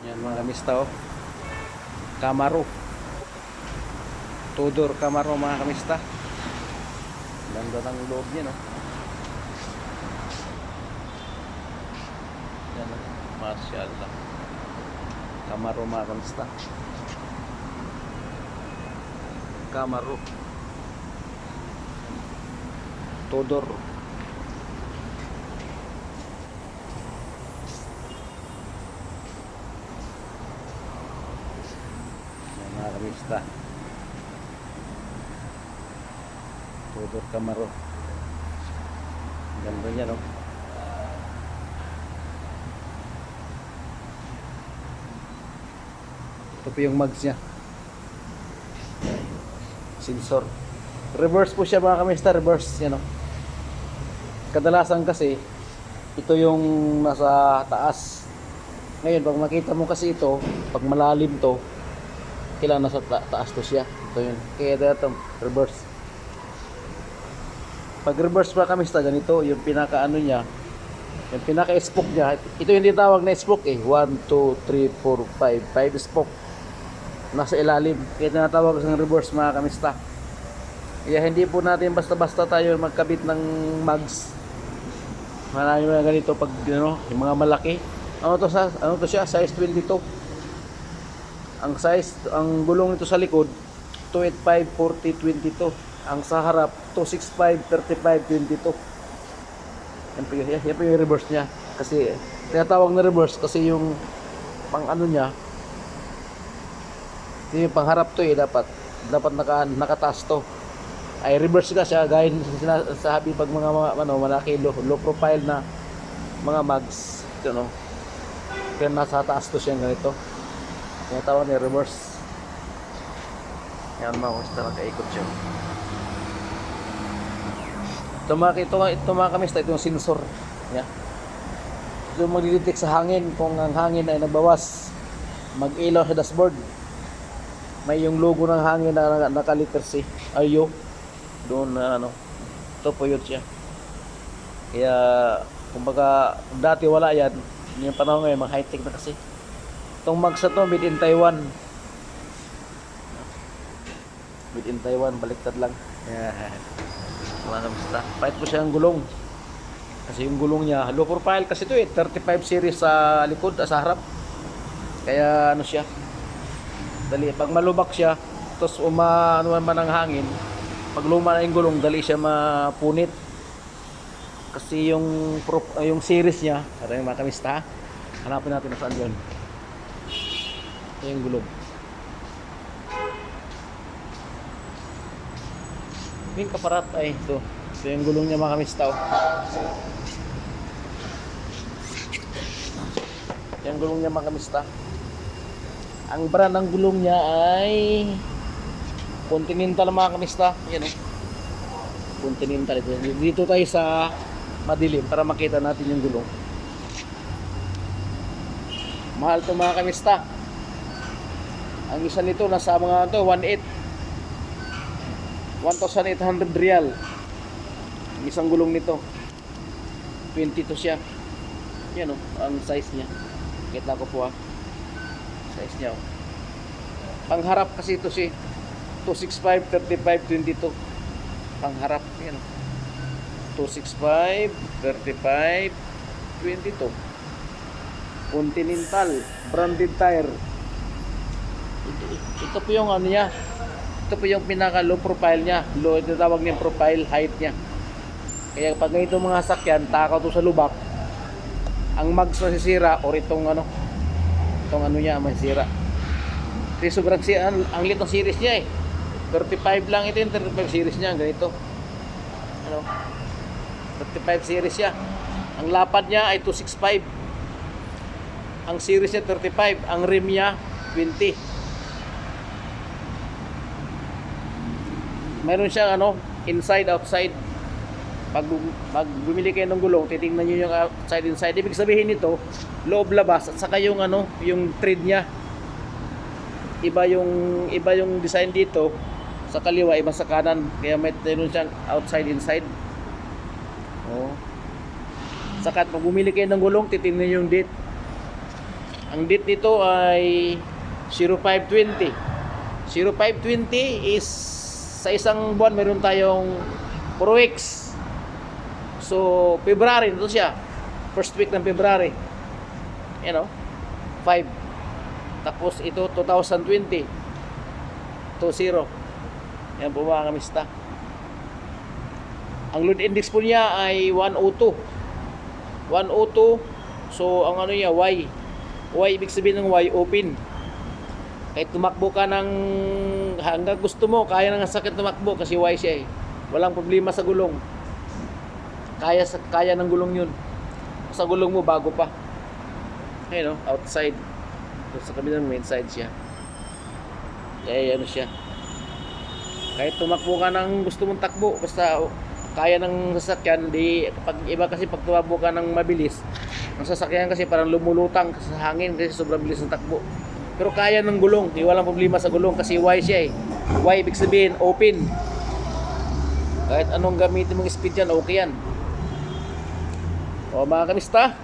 Yan mga kamista, oh. Camaro. Tudor Camaro mga kamista. Ganda ng loob niya, no? Yan, oh. Masyaallah. Camaro mga kamista. Camaro. Tudor. Yan mga kamista. Tudor Camaro. Ganda niya, no? Ito po yung mags niya. Sensor. Reverse po siya mga kamista. Reverse. Yan, no? Kadalasan kasi ito yung nasa taas. Ngayon pag makita mo kasi ito, pag malalim to, kailangan nasa taas to siya. Ito yun. Kaya dito reverse. Pag reverse pa kamista, ganito yung pinaka ano niya, yung pinaka spoke niya. Ito yung tinatawag na spoke, eh. 1, 2, 3, 4, 5 spoke nasa ilalim. Kaya tinatawag sa reverse mga kamista. Kaya hindi po natin basta-basta tayo magkabit ng mags. Marami mga ganito pag yung mga malaki. Ano to siya? Size 22. Ang size, ang gulong nito sa likod 285 40 22. Ang sa harap 265 35 22. Yan po yung reverse niya. Kasi tinatawag na reverse kasi yung pang ano niya, yung pangharap to, dapat nakataas to. Ay reverse ka siya gaya sa sabi pag mga malaki low profile na mga mags, ito, no? Kaya nasa taas to siya ganito. Tinatawag ni reverse. Yan mga kamista, nakaikot siya. Ito mga kamista, ito yung sensor. Yeah. Ito magdidetect sa hangin. Kung ang hangin ay nagbawas, mag-ilaw sa dashboard. May yung logo ng hangin na nakaliter C. Ayo. Doon na ito po yun siya. Kaya kumbaga dati wala yan. Yung panahon ngayon mga high-tech na kasi. Itong mags na to made in Taiwan. Made in Taiwan, baliktad lang. Yeah. Mga kamista. Pahit po siya ang gulong. Kasi yung gulong niya low profile kasi ito, 35 series sa likod, sa harap. Kaya ano siya, dali pag malubak siya, tapos ano man ang hangin, pag luma na yung gulong, dali siya mapunit. Kasi yung series niya, yung mga kamista, hanapin natin na saan yun. Ito yung gulong. Yung kaparat ay ito. Ito yung gulong niya mga kamista. Ito yung gulong niya mga kamista. Ang brand ng gulong niya ay Continental mga kamista. Yan, Continental ito. Dito tayo sa madilim para makita natin yung gulong. Mahal to mga kamista. Ang isa nito nasa mga 1,800 real. Ang isang gulong nito 22 siya. Yan ang size niya. Kita ko po size niya. Pangharap kasi ito si 265 35 22. Pangharap yan. 265 35 22. Continental branded tire. Ito po yung ano niya. Ito po yung pinaka low profile niya. Low, ito tawag niyang profile height niya. Kaya pag ganito mga sakyan, takaw to sa lubak, ang mags masisira or itong ano niya masisira. Kasi sobrang ang lit ng series niya 35 lang ito yung 35 series niya, ganito. 35 series siya. Ang lapad niya ay 265. Ang series niya 35, ang rim niya 20. Meron siyang inside outside. Pag bumili kayo ng gulong, titingnan niyo yung outside inside. Ibig sabihin nito, loob labas at saka yung yung tread niya. Iba yung design dito sa kaliwa, iba sa kanan. Kaya meron siyang outside inside. Saka pag bumili kayo ng gulong, titingnan niyo yung date. Ang date nito ay 0520. 0520 is sa isang buwan meron tayong 4 weeks. So, February ito siya. First week ng February. 5. Tapos ito 2020. 20. Yan po mga kamista. Ang load index po niya ay 102. 102. So, ang ano niya, Y. Y, ibig sabihin ng Y, open. Kahit tumakbo ka ng hanggang gusto mo, kaya nang sakit tumakbo kasi Y siya eh. Walang problema sa gulong. Kaya ng gulong yun. Sa gulong mo, bago pa. Ayun, outside. Sa kabilang main side siya. Kaya ano siya. Kahit tumakbo ka ng gusto mong takbo, basta kaya ng sasakyan, di pag iba kasi pag tumakbo ka ng mabilis, ang sasakyan kasi parang lumulutang sa hangin kasi sobrang bilis ng takbo. Pero kaya ng gulong, di walang problema sa gulong kasi Y siya eh. Y ibig sabihin open. Kahit anong gamitin mong speed yan, okay yan. O mga kamista,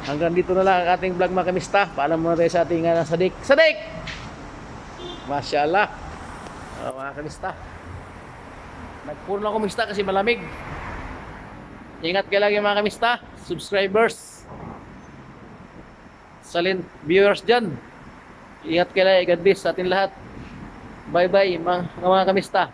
hanggang dito na lang ang ating vlog mga kamista. Paalam muna tayo sa ating sadik. Sadik! Masyaallah. Mga kamista, nagpuro na kumista kasi malamig. Ingat kayo lagi mga kamista, subscribers, silent viewers dyan. Ingat kayo lagi, God bless sa atin lahat. Bye bye mga kamista.